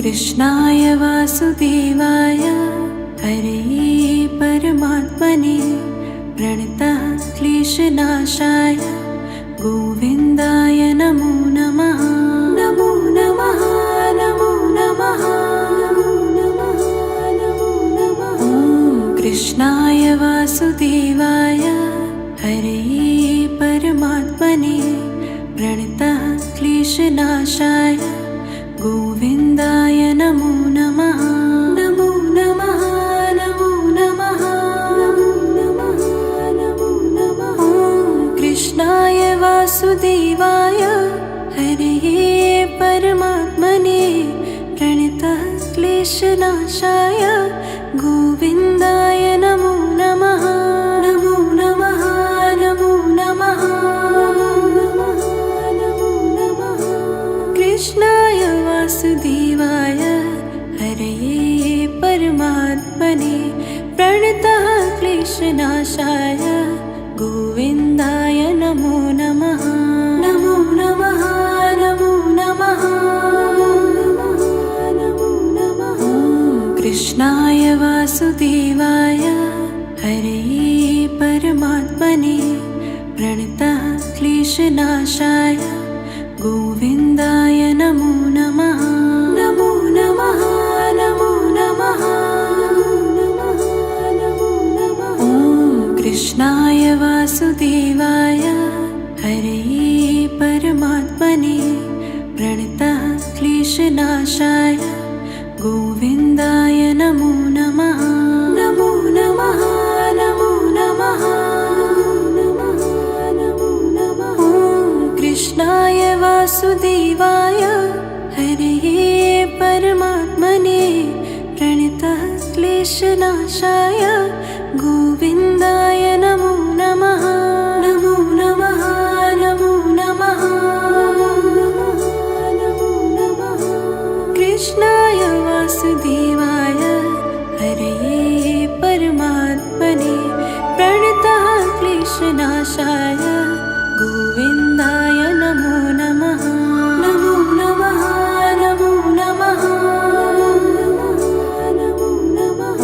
कृष्णाय वासुदेवाय हरये परमात्मने प्रणतः क्लेशनाशाय गोविन्दाय नमो नमः। नमो नमः नमो नमः नमो नमः नमो नमः। कृष्णाय वासुदेवाय हरये परमात्मने प्रणतः क्लेशनाशाय गोविन्दाय नमो नमः। नमो नमः नमो नमः नमो नमः नमो नमः। कृष्णाय वासुदेवाय हरये परमात्मने प्रणतः क्लेशनाशाय गोविन्दाय नमो नमः। नमो नमः नमो नमः नमो नमः नमो नमः। कृष्णाय वासुदेवाय हरये परमात्मने प्रणतः क्लेशनाशाय गोविन्दाय नमो नमः। नमो नमः नमो नमः नमो नमः। कृष्णाय वासुदेवाय हरये परमात्मने प्रणतः क्लेशनाशाय गोविन्दाय नमो नमः। नमो नमः नमो नमः नमो नमः। कृष्णाय वासुदेवाय हरये परमात्मने प्रणतः क्लेशनाशाय गोविन्दाय नमो नमः। नमो नमः नमो नमः नमो नमः। कृष्णाय वासुदेवाय हरये परमात्मने प्रणतः क्लेशनाशाय गोविन्दाय नमो नमः। नमो नमः नमो नमः नमो नमः। कृष्णाय वासुदेवाय हरये परमात्मने प्रणतः क्लेशनाशाय गोविन्दाय नमो नमः। नमो नमः नमो नमः नमो नमः।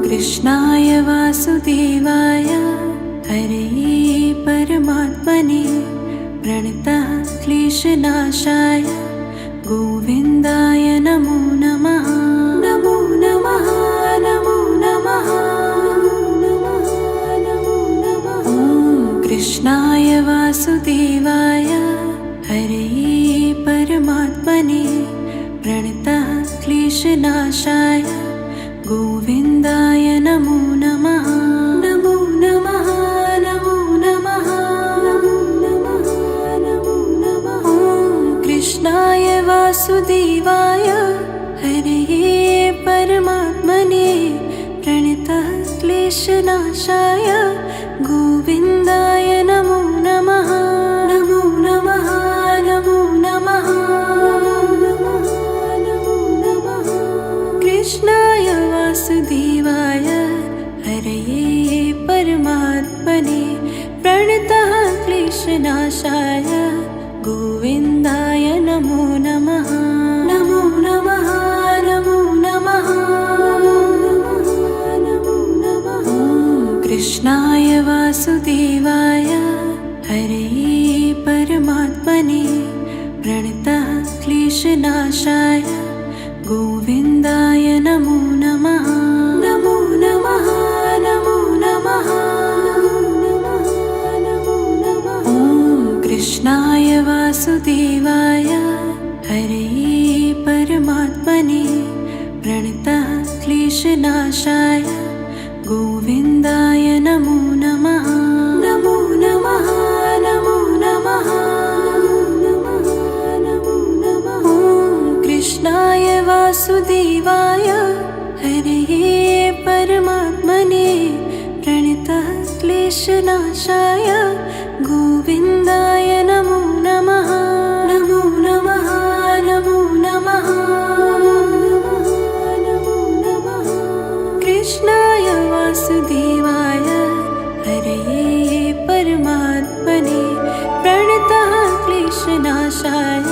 कृष्णाय वासुदेवाय हरये परमात्मने प्रणतः क्लेशनाशाय गोविन्दाय नमो नमः। नमो नमः नमो नमः नमो नमः। कृष्णाय वासुदेवाय हरये परमात्मने प्रणतः क्लेशनाशाय गोविन्दाय नमो नमः। नमो नमः नमो नमः नमो नमः नमो नमः। कृष्णाय वासुदेवाय हरये परमात्मने प्रणतः क्लेशनाशाय गोविन्दाय नमो नमः। नमो नमः नमो नमः नमो नमः। कृष्णाय वासुदेवाय हरये परमात्मने प्रणतः क्लेशनाशाय गोविन्दाय नमो नमः। नमो नमः नमो नमः नमो नमः। कृष्णाय वासुदेवाय हरये परमात्मने प्रणतः क्लेशनाशाय गोविन्दाय नमो नमः। नमो नमः नमो नमः नमो नमः। कृष्णाय वासुदेवाय हरये परमात्मने प्रणतः क्लेशनाशाय गोविन्दाय नमो नमः। नमो नमः नमो नमः नमो नमः। कृष्णाय वासुदेवाय हरये परमात्मने प्रणतः क्लेशनाशाय गोविन्दाय नमो नमः। नमो नमः नमो नमः नमो नमः। कृष्णाय वासुदेवाय हरये परमात्मने प्रणतः क्लेशनाशाय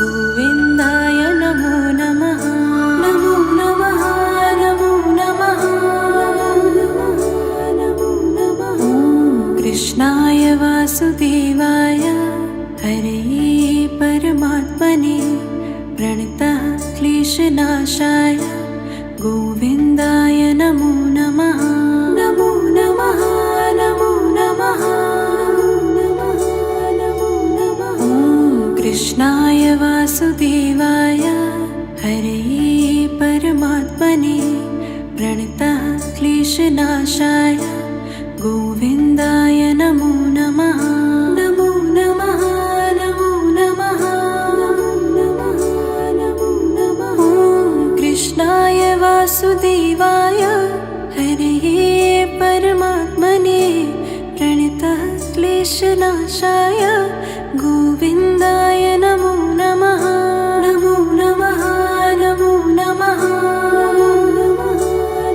गोविन्दाय नमो नमः। कृष्णाय वासुदेवाय हरे परमात्मने प्रणतः क्लेशनाशाय गोविन्दाय नमो नमः। नमो नमः नमो नमः नमो नमः। ॐ कृष्णाय वासुदेवाय हरे परमात्मने प्रणतः क्लेशनाशाय गोविन्दाय नमो नमः। नमो नमः नमो नमः नमो नमः। ॐ कृष्णाय वासुदेवाय हरे परमात्मने प्रणतः क्लेशनाशाय गोविन्दाय नमो नमः। नमो नमः नमो नमः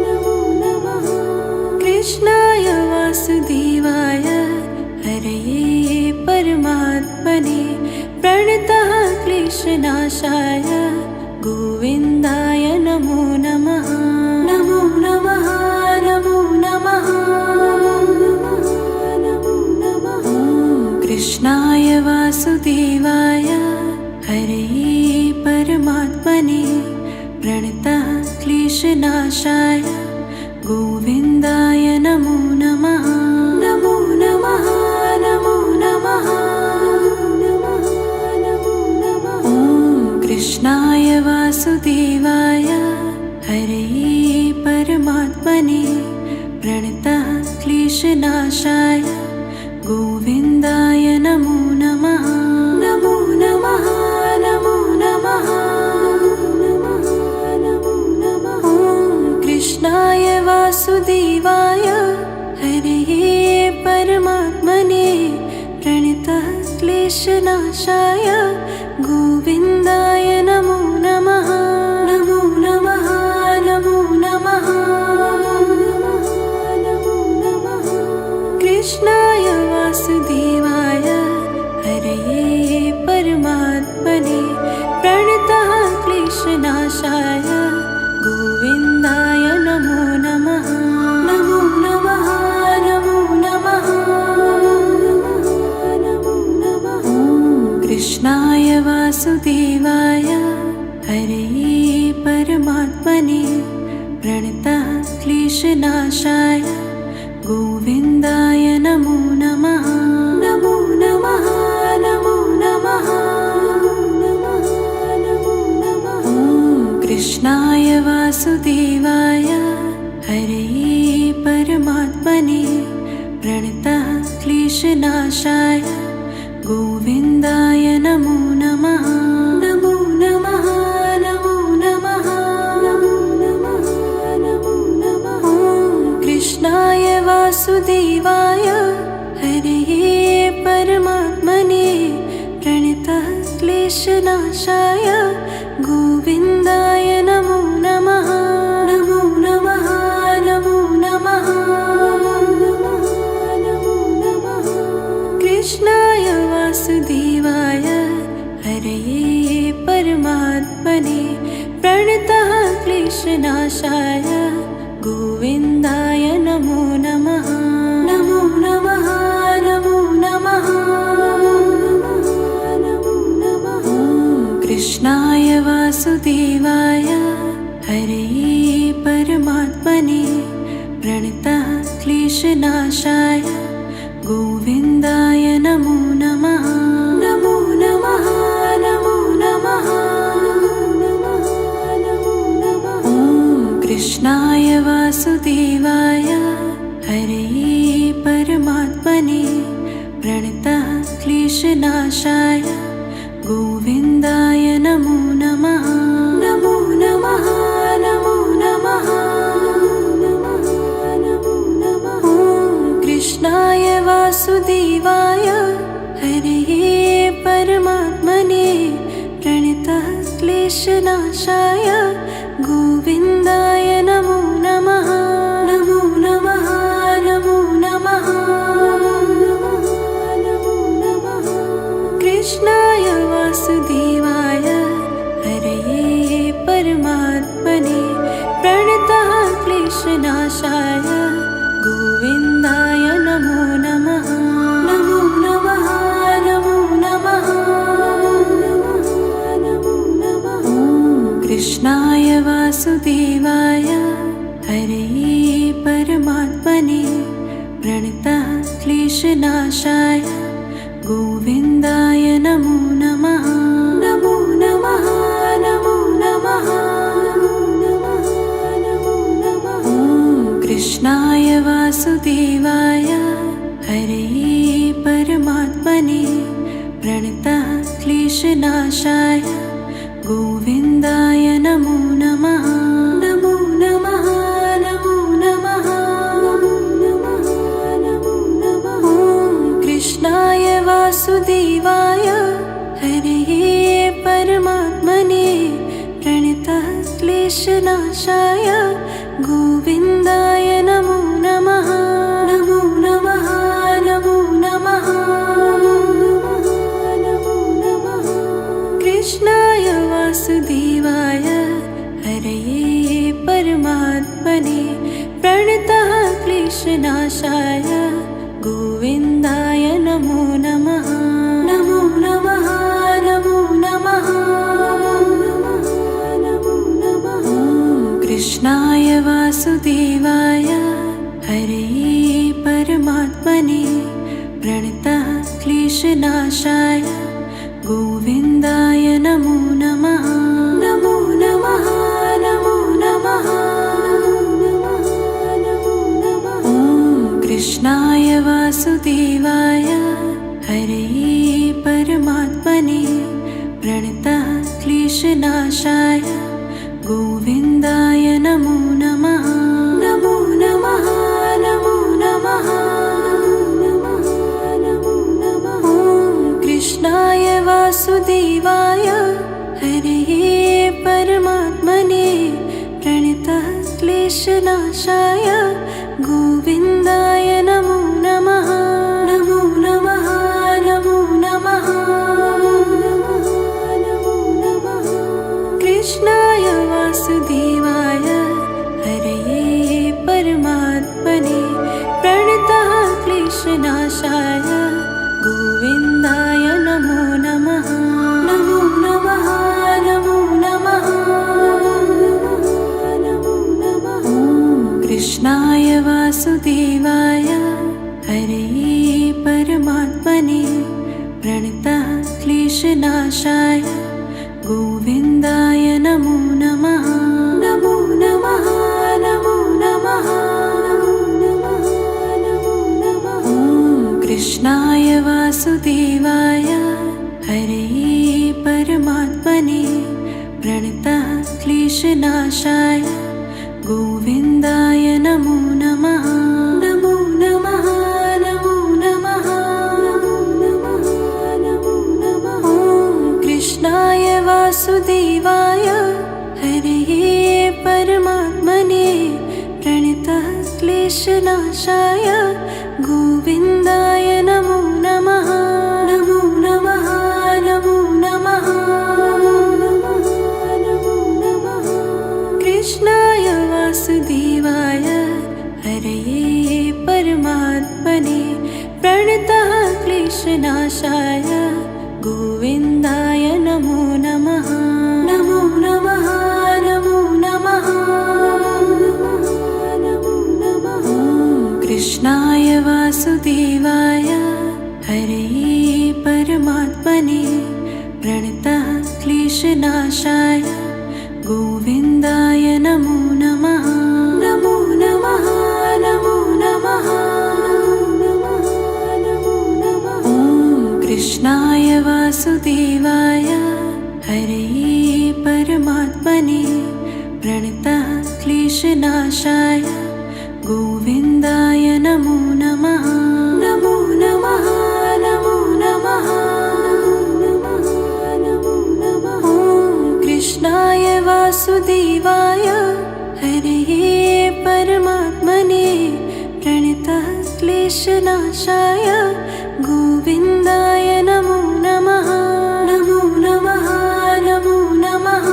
नमो नमः। कृष्णाय वासुदेवाय हरे परमात्मने प्रणतः क्लेशनाशाय गोविन्दाय नमो नमः। नमो नमः नमो नमः नमो नमः। ॐ कृष्णाय वासुदेवाय हरे परमात्मने प्रणतः क्लेशनाशाय गोविन्दाय नमो नमः। नमो नमः नमो नमः नमो नमः। ॐ कृष्णाय वासुदेवाय हरे परमात्मने प्रणतः क्लेशनाशाय गोविन्दाय नमो नमः। नमो नमः नमो नमः नमो नमः। ॐ कृष्णाय वासुदेवाय हरे परमात्मने प्रणतः क्लेशनाशाय गोविन्दाय नमो नमः। नमो नमः नमो नमः नमो नमः। कृष्णाय वासुदेवाय हरे परमात्मने प्रणतः क्लेशनाशाय गोविन्दाय नमो नमः। नमो नमः नमो नमः नमो नमः। ॐ कृष्णाय वासुदेवाय हरे परमात्मने प्रणतः क्लेशनाशाय गोविन्दाय नमो नमः। नमो नमः नमो नमः नमो नमः। ॐ कृष्णाय वासुदेवाय हरे परमात्मने प्रणतः क्लेशनाशाय गोविन्दाय नमो नमः। नमो नमः नमो नमः नमो नमः। ॐ कृष्णाय वासुदेवाय हरे परमात्मने प्रणतः क्लेशनाशाय गोविन्दाय नमो नमः। नमो नमः नमो नमः नमो नमः। कृष्णाय वासुदेवाय हरे परमात्मने प्रणतः क्लेशनाशाय गोविन्दाय नमो नमः। नमो नमः नमो नमः नमो नमः। ॐ कृष्णाय वासुदेवाय हरे परमात्मने प्रणतः क्लेशनाशाय गोविन्दाय नमो नमः। नमो नमः नमो नमः नमो नमः। ॐ कृष्णाय वासुदेवाय हरे परमात्मने प्रणतः क्लेशनाशाय गोविन्दाय नमो नमः। नमो नमः नमो नमः नमो नमः। ॐ कृष्णाय वासुदेवाय हरे परमात्मने प्रणतः क्लेशनाशाय गोविन्दाय नमो नमः। नमो नमः नमो नमः नमो नमः। कृष्णाय वासुदेवाय हरे परमात्मने प्रणतः क्लेशनाशाय गोविन्दाय नमो नमः। वासुदेवाय हरे परमात्मने प्रणतः क्लेशनाशाय गोविन्दाय नमो नमः। नमो नमः नमो नमः नमो नमः। ॐ कृष्णाय वासुदेवाय हरे परमात्मने प्रणतः क्लेशनाशाय गोविन्दाय नमो नमः। नमो नमः नमो नमः नमो नमः। ॐ कृष्णाय वासुदेवाय हरे परमात्मने प्रणतः क्लेशनाशाय गोविन्दाय नमो नमः। नमो नमः नमो नमः नमो नमः। कृष्णाय वासुदेवाय हरे परमात्मने प्रणतः क्लेशनाशाय गोविन्दाय नमो नमः। नमो नमः नमो नमः नमो नमः। ॐ कृष्णाय वासुदेवाय हरे परमात्मने प्रणतः क्लेशनाशाय गोविन्दाय नमो नमः। नमो नमः नमो नमः नमो नमः। ॐ कृष्णाय वासुदेवाय हरे परमात्मने प्रणतः क्लेशनाशाय गोविन्दाय नमो नमः। नमो नमः नमो नमः नमो नमः। ॐ कृष्णाय वासुदेवाय हरे परमात्मने प्रणतः क्लेशनाशाय गोविन्दाय नमो नमः। नमो नमः नमो नमः नमो नमः। कृष्णाय वासुदेवाय हरे परमात्मने प्रणतः क्लेशनाशाय गोविन्दाय नमो नमः। नमो नमः नमो नमः नमो नमः। ॐ कृष्णाय वासुदेवाय हरे परमात्मने प्रणतः क्लेशनाशाय गोविन्दाय नमो नमः। नमो नमः नमो नमः नमो नमः। ॐ कृष्णाय वासुदेवाय हरे परमात्मने प्रणतः क्लेशनाशाय गोविन्दाय नमो नमः। नमो नमः नमो नमः नमो नमः। ॐ कृष्णाय वासुदेवाय हरे परमात्मने प्रणतः क्लेशनाशाय गोविन्दाय नमो नमः। नमो नमः नमो नमः नमो नमः। कृष्णाय वासुदेवाय हरे परमात्मने प्रणतः क्लेशनाशाय गोविन्दाय नमो नमः। नमो नमः नमो नमः नमो नमः। ॐ कृष्णाय वासुदेवाय हरे परमात्मने प्रणतः क्लेशनाशाय गोविन्दाय नमो नमः। नमो नमः नमो नमः नमो नमः। ॐ कृष्णाय वासुदेवाय हरे परमात्मने प्रणतः क्लेशनाशाय गोविन्दाय नमो नमः। नमो नमः नमो नमः नमो नमः। ॐ कृष्णाय वासुदेवाय हरे परमात्मने प्रणतः क्लेशनाशाय गोविन्दाय नमो नमः। नमो नमः नमो नमः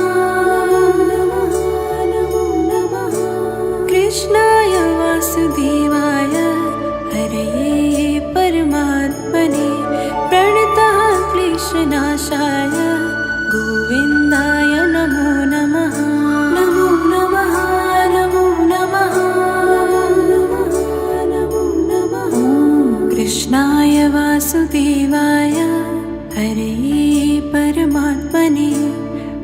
नमो नमः। कृष्णाय वासुदेवाय हरे परमात्मने प्रणतः क्लेशनाशाय गोविन्दाय नमो नमः। नमो नमः परमात्मने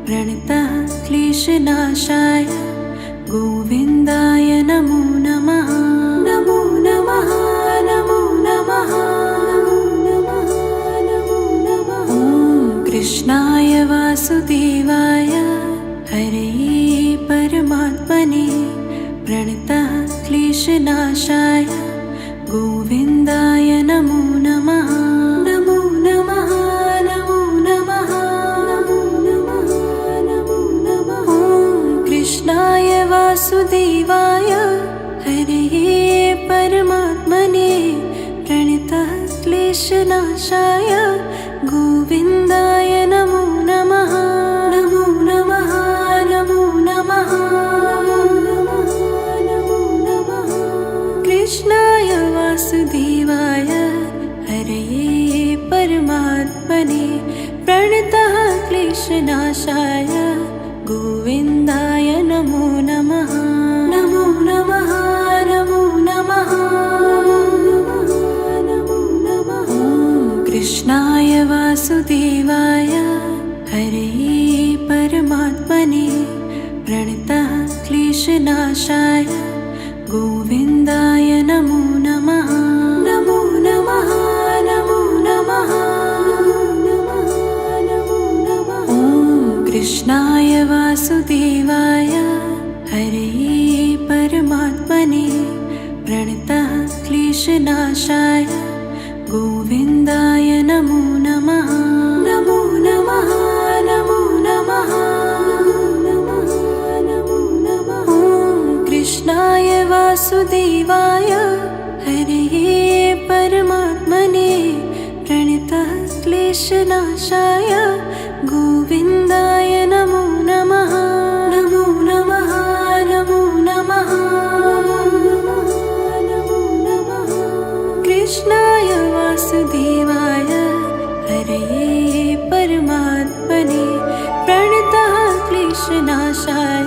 प्रणतः क्लेशनाशाय गोविन्दाय नमो नमः। नमो नमः नमो नमः नमो नमः। ॐ कृष्णाय वासुदेवाय हरये परमात्मने प्रणतः क्लेशनाशाय गोविन्दाय नमो नमः। नमो नमः नमो नमः नमो नमः। ॐ कृष्णाय वासुदेवाय हरये परमात्मने प्रणतः क्लेशनाशाय गोविन्दाय नमो नमः। नमो नमः नमो नमः नमो नमः। कृष्णाय वासुदेवाय हरये परमात्मने प्रणतः क्लेशनाशाय गोविन्दाय नमो नमः। नमो नमः नमो नमः नमो नमः। ॐ कृष्णाय वासुदेवाय हरये परमात्मने प्रणतः क्लेशनाशाय गोविन्दाय नमो नमः। नमो नमः नमो नमः नमो नमः। ॐ कृष्णाय वासुदेवाय हरये परमात्मने प्रणतः क्लेशनाशाय गोविन्दाय नमो नमः। नमो नमः नमो नमः नमो नमः। ॐ कृष्णाय वासुदेवाय हरये परमात्मने प्रणतः क्लेशनाशाय गोविन्दाय नमो नमः। नमो नमः नमो नमः नमो नमः। कृष्णाय वासुदेवाय हरये परमात्मने प्रणतः क्लेशनाशाय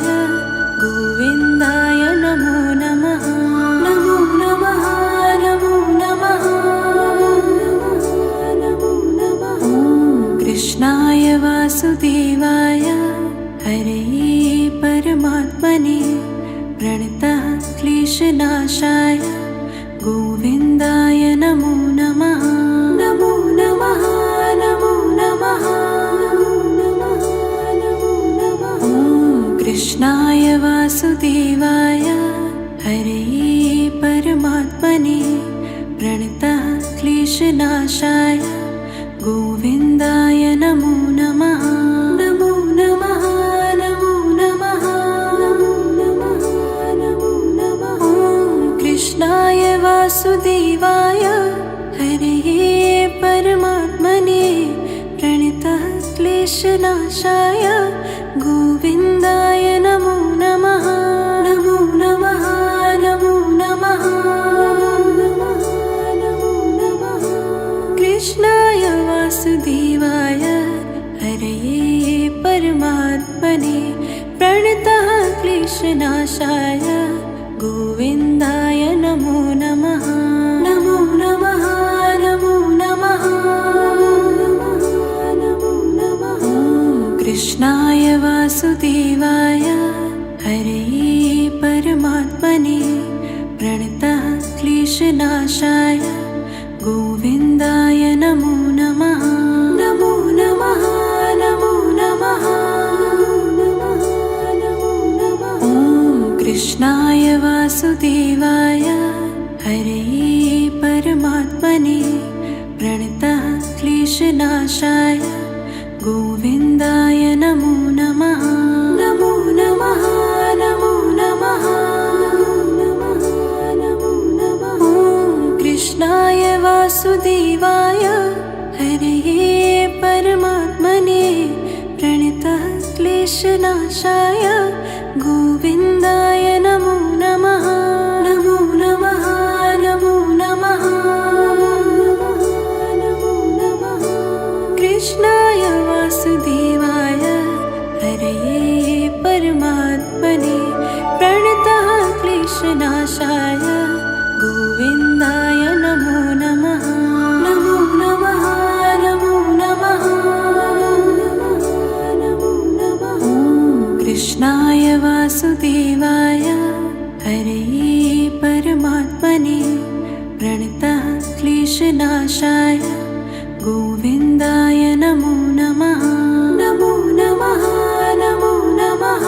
गोविन्दाय नमो नमः। नमो नमः नमो नमः नमो नमः। ॐ कृष्णाय वासुदेवाय हरये परमात्मने प्रणतः क्लेशनाशाय गोविन्दाय नमो नमः। नमो नमः नमो नमः नमो नमः। ॐ कृष्णाय वासुदेवाय हरये परमात्मने प्रणतः क्लेशनाशाय गोविन्दाय नमो नमः। नमो नमः नमो नमः नमो नमः। ॐ कृष्णाय वासुदेवाय हरये परमात्मने प्रणतः क्लेशनाशाय गोविन्दाय नमो नमः। नमो नमः नमो नमः नमो नमः। कृष्णाय वासुदेवाय हरये परमात्मने प्रणतः क्लेशनाशाय गोविन्दाय नमो नमः। नमो नमः नमो नमः नमो नमः। ॐ कृष्णाय वासुदेवाय हरये परमात्मने प्रणतः क्लेशनाशाय गोविन्दाय नमो नमः। नमो नमः नमो नमः नमो नमः। ॐ कृष्णाय वासुदेवाय हरये परमात्मने प्रणतः क्लेशनाशाय गोविन्दाय नमो नमः। नमो नमः नमो नमः नमो नमः। ॐ कृष्णाय वासुदेवाय हरये परमात्मने प्रणतः क्लेशनाशाय गोविन्दाय नमो नमः। नमो नमः नमो नमः नमो नमः। कृष्णाय वासुदेवाय हरये परमात्मने प्रणतः क्लेशनाशाय गोविन्दाय नमो नमः। नमो नमः नमो नमः कृष्णाय वासुदेवाय हरे परमात्मने प्रणतः क्लेशनाशाय गोविन्दाय नमो नमः। नमो नमः नमो नमः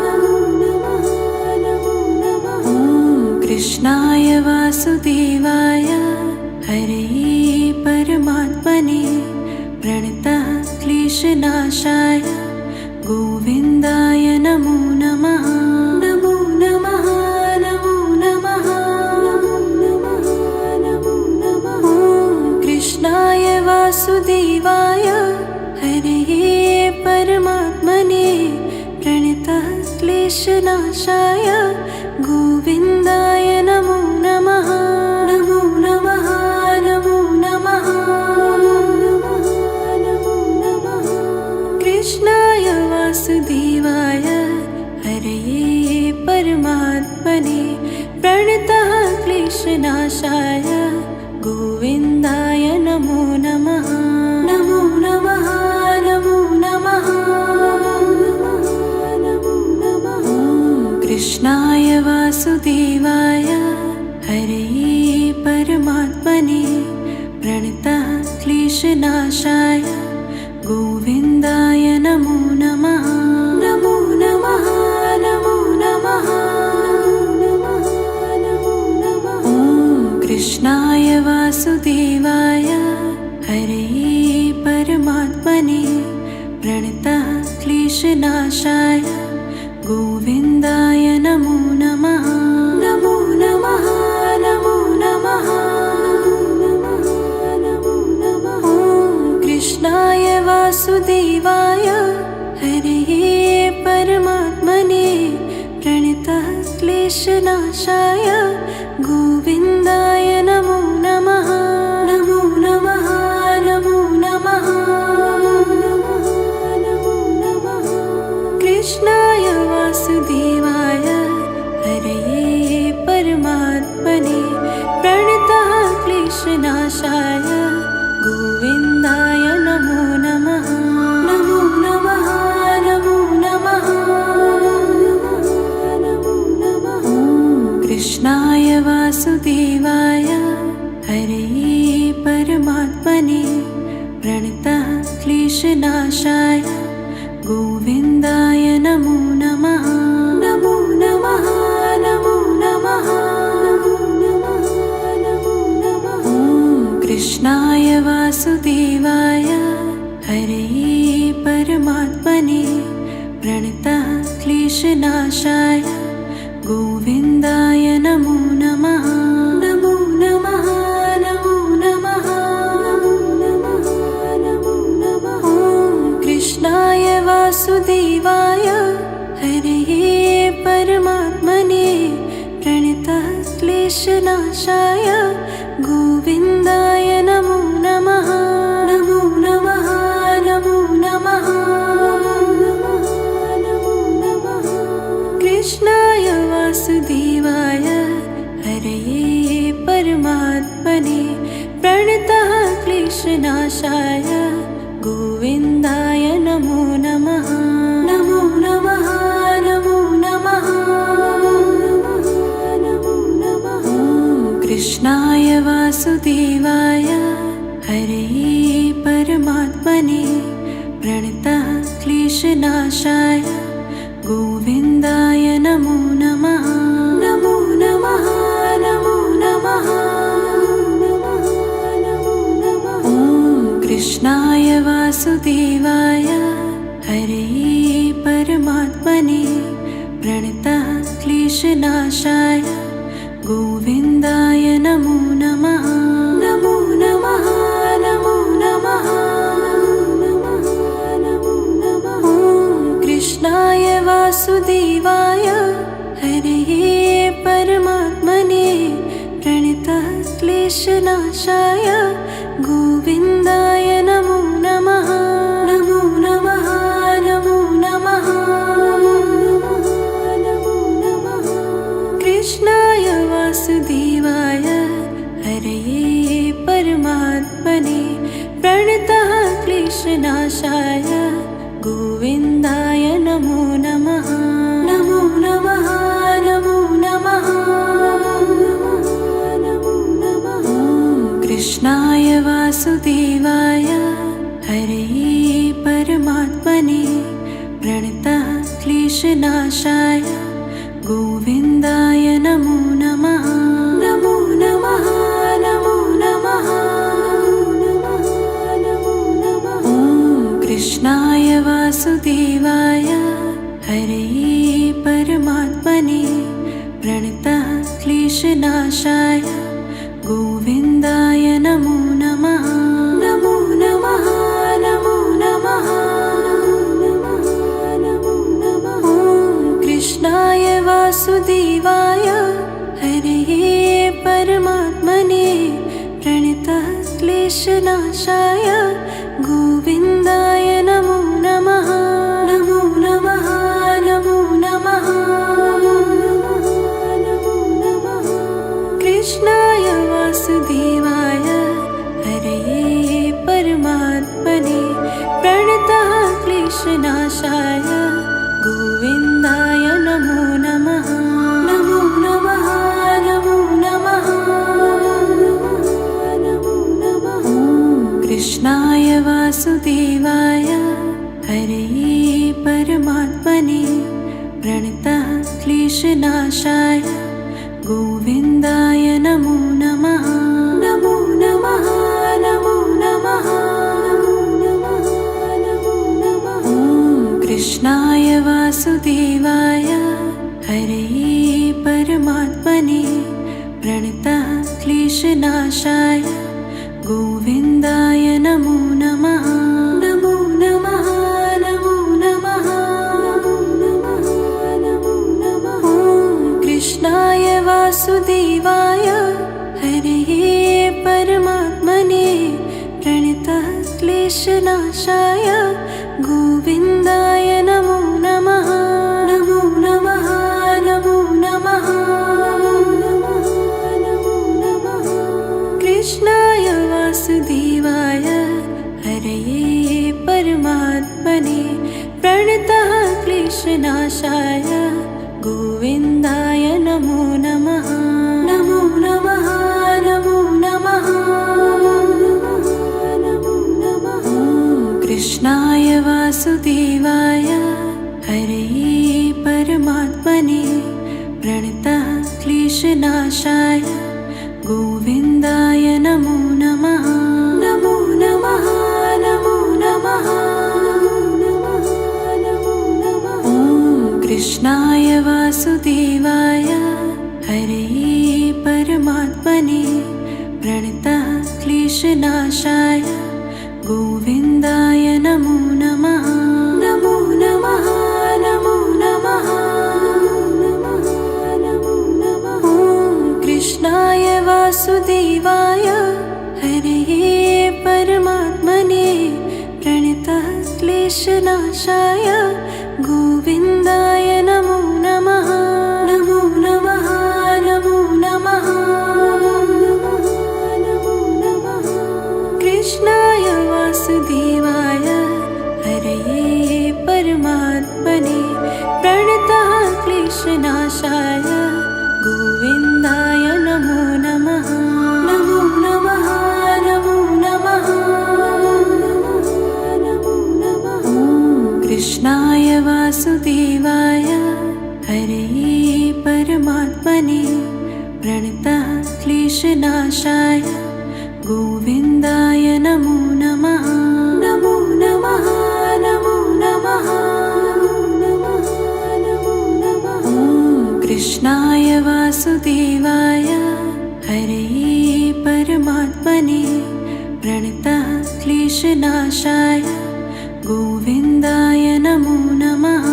नमो नमः नमो नमः। ॐ कृष्णाय वासुदेवाय हरे परमात्मने प्रणतः क्लेशनाशाय गोविन्दाय नमो नमः। नमो नमः नमो नमः नमो नमः नमो नमः। ॐ कृष्णाय वासुदेवाय हरे परमात्मने प्रणतः क्लेशनाशाय गोविन्दाय नमो नमः। नमो नमः नमो नमः नमो नमः। कृष्णाय वासुदेवाय हरे परमात्मने प्रणतः क्लेशनाशाय गोविन्दाय नमो नमः। नमो नमः नमो नमः नमो नमः। ॐ कृष्णाय वासुदेवाय हरे परमात्मने प्रणतः क्लेशनाशाय गोविन्दाय नमो नमः। नमो नमः नमो नमः नमो नमः। ॐ कृष्णाय वासुदेवाय हरे परमात्मने प्रणतः क्लेशनाशाय गोविन्दाय नमो नमः। नमो नमः नमो नमः नमो नमः। ॐ कृष्णाय वासुदेवाय हरे परमात्मने प्रणतः क्लेशनाशाय गोविन्दाय नमो नमः। नमो नमः नमो नमः नमो नमः। कृष्णाय वासुदेवाय हरे परमात्मने प्रणतः क्लेशनाशाय गोविन्दाय नमो नमः। नमो नमः नमो नमः नमो नमः। ॐ कृष्णाय वासुदेवाय हरे परमात्मने प्रणतः क्लेशनाशाय गोविन्दाय नमो नमः। नमो नमः नमो नमः नमो नमः। ॐ कृष्णाय वासुदेवाय हरे परमात्मने प्रणतः क्लेशनाशाय गोविन्दाय नमो नमः। नमो नमः नमो नमः नमो नमः। ॐ कृष्णाय वासुदेवाय हरे परमात्मने प्रणतः क्लेशनाशाय गोविन्दाय नमो नमः। नमो नमः नमो नमः नमो नमः। कृष्णाय वासुदेवाय हरे परमात्मने प्रणतः क्लेशनाशाय गोविन्दाय नमो नमः। नमो नमः नमो नमः नमो नमः। ॐ कृष्णाय वासुदेवाय हरे परमात्मने प्रणतः क्लेशनाशाय गोविन्दाय नमो नमः। नमो नमः नमो नमः नमो नमः। ॐ कृष्णाय वासुदेवाय हरे परमात्मने प्रणतः क्लेशनाशाय गोविन्दाय नमो नमः। नमो नमः नमो नमः नमो नमः। ॐ कृष्णाय वासुदेवाय हरे परमात्मने प्रणतः क्लेशनाशाय गोविन्दाय नमो नमः। नमो नमः नमो नमः नमो नमः। कृष्णाय वासुदेवाय हरे परमात्मने प्रणतः क्लेशनाशाय गोविन्दाय नमो नमः। कृष्णाय वासुदेवाय हरे परमात्मने प्रणतः क्लेशनाशाय गोविन्दाय नमो नमः। नमो नमः नमो नमः नमो नमः। ॐ कृष्णाय वासुदेवाय हरे परमात्मने प्रणतः क्लेशनाशाय गोविन्दाय नमो नमः। नमो नमः नमो नमः नमो नमः। ॐ कृष्णाय वासुदेवाय हरे परमात्मने प्रणतः क्लेशनाशाय गोविन्दाय नमो नमः। नमो नमः नमो नमः नमो नमः। कृष्णाय वासुदेवाय हरे परमात्मने प्रणतः क्लेशनाशाय गोविन्दाय नमो नमः। नमो नमः नमो नमः नमो नमः। ॐ कृष्णाय वासुदेवाय हरे परमात्मने प्रणतः क्लेशनाशाय गोविन्दाय नमो नमः। नमो नमः नमो नमः नमो नमः। ॐ कृष्णाय वासुदेवाय हरे परमात्मने प्रणतः क्लेशनाशाय गोविन्दाय नमो नमः। नमो नमः नमो नमः नमो नमः। ॐ कृष्णाय वासुदेवाय हरे परमात्मने प्रणतः क्लेशनाशाय गोविन्दाय नमो नमः। नमो नमः नमो नमः नमो नमः। कृष्णाय वासुदेवाय हरे परमात्मने प्रणतः क्लेशनाशाय गोविन्दाय नमो नमः। नमो नमः नमो नमः नमो नमः। ॐ कृष्णाय वासुदेवाय हरे परमात्मने प्रणतः क्लेशनाशाय गोविन्दाय नमो नमः। नमो नमः नमो नमः नमो नमः। ॐ कृष्णाय वासुदेवाय हरे परमात्मने प्रणतः क्लेशनाशाय गोविन्दाय नमो नमः। नमो नमः नमो नमः नमो नमः। ॐ कृष्णाय वासुदेवाय हरे परमात्मने प्रणतः क्लेशनाशाय गोविन्दाय नमो नमः। नमो नमः नमो नमः नमो नमः। कृष्णाय वासुदेवाय हरे परमात्मने प्रणतः क्लेशनाशाय गोविन्दाय नमो नमः। नमो नमः नमो नमः नमो नमः। ॐ कृष्णाय वासुदेवाय हरे परमात्मने प्रणतः क्लेशनाशाय गोविन्दाय नमो नमः। नमो नमः नमो नमः नमो नमः। ॐ कृष्णाय वासुदेवाय हरे परमात्मने प्रणतः क्लेशनाशाय गोविन्दाय नमो नमः।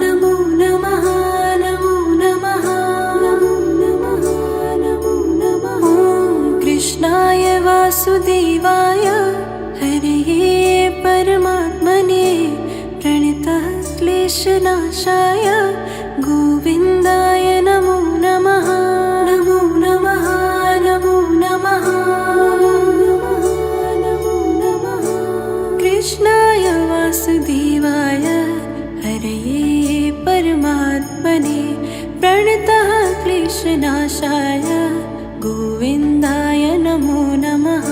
नमो नमः नमो नमः नमो नमः। ॐ कृष्णाय वासुदेवाय हरे परमात्मने प्रणतः क्लेशनाशाय गोविन्दाय नमो नमः। नमो नमः नमो नमः नमो नमः। कृष्णाय वासुदेवाय हरे परमात्मने प्रणतः क्लेशनाशाय गोविन्दाय नमो नमः।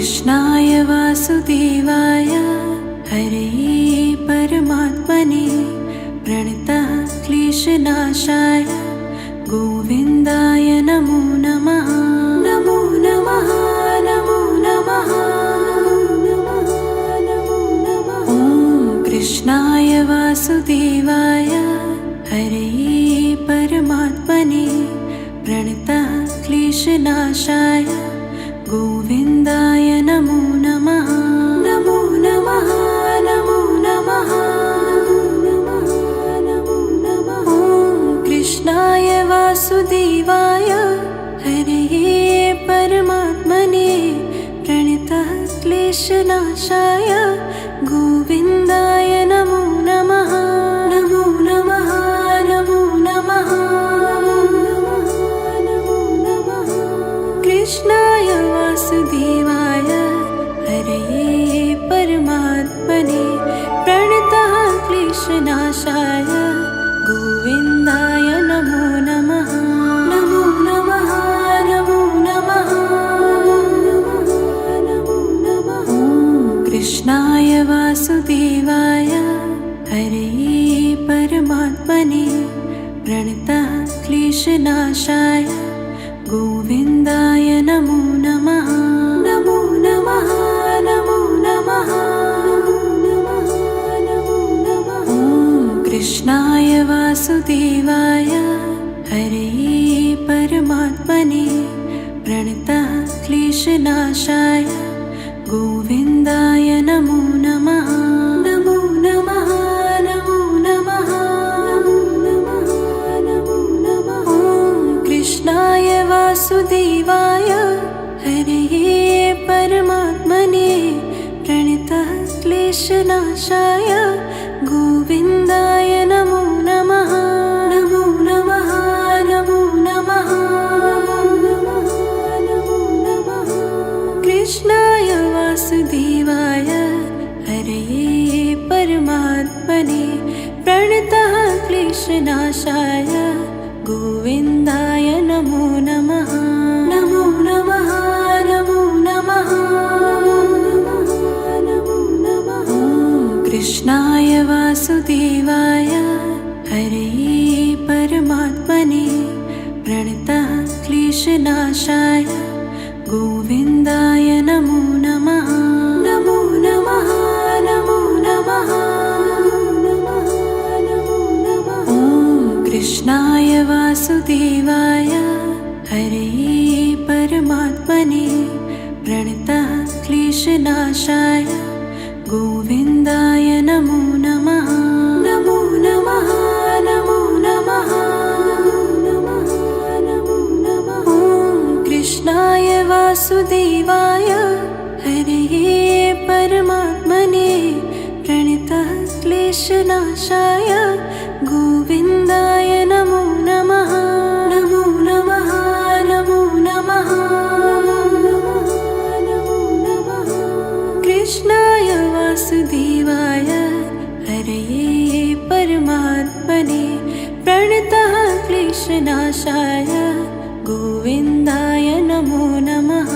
कृष्णाय वासुदेवाय हरे परमात्मने प्रणतः क्लेशनाशाय गोविन्दाय नमो नमः। नमो नमः नमो नमः ॐ कृष्णाय वासुदेवाय हरे परमात्मने प्रणतः क्लेशनाशाय गोविन्दाय नमो नमः। नमो नमः नमो नमः ॐ कृष्णाय वासुदेवाय हरे परमात्मने प्रणतः क्लेशनाशाय गोविन्दाय नमो नमः। नमो नमः नमो नमः कृष्णाय वासुदेवाय हरे परमात्मने प्रणतः क्लेशनाशाय गोविन्दाय नमो नमः। नमो नमः नमो नमः ॐ कृष्णाय वासुदेवाय हरे परमात्मने प्रणतः क्लेशनाशाय गोविन्दाय नमो नमः। नमो नमः नमो नमः ॐ कृष्णाय वासुदेवाय हरे परमात्मने प्रणतः क्लेशनाशाय गोविन्दाय नमो नमः। नमो नमः नमो नमः ॐ कृष्णाय वासुदेवाय हरे परमात्मने प्रणतः क्लेशनाशाय गोविन्दाय नमो नमः। नमो नमः नमो नमः कृष्णाय वासुदेवाय हरे परमात्मने प्रणतः क्लेशनाशाय गोविन्दाय नमो नमः। नमो नमः नमो नमः ॐ कृष्णाय वासुदेवाय हरे परमात्मने प्रणतः क्लेशनाशाय गोविन्दाय नमो नमः। नमो नमः नमो नमः ॐ कृष्णाय वासुदेवाय हरे परमात्मने प्रणतः क्लेशनाशाय गोविन्दाय नमो नमः। नमो नमः नमो नमः ॐ कृष्णाय वासुदेवाय हरे परमात्मने प्रणतः क्लेशनाशाय गोविन्दाय नमो नमः। नमो नमः नमो नमः कृष्णाय वासुदेवाय हरे परमात्मने प्रणतः क्लेशनाशाय गोविन्दाय नमो नमः।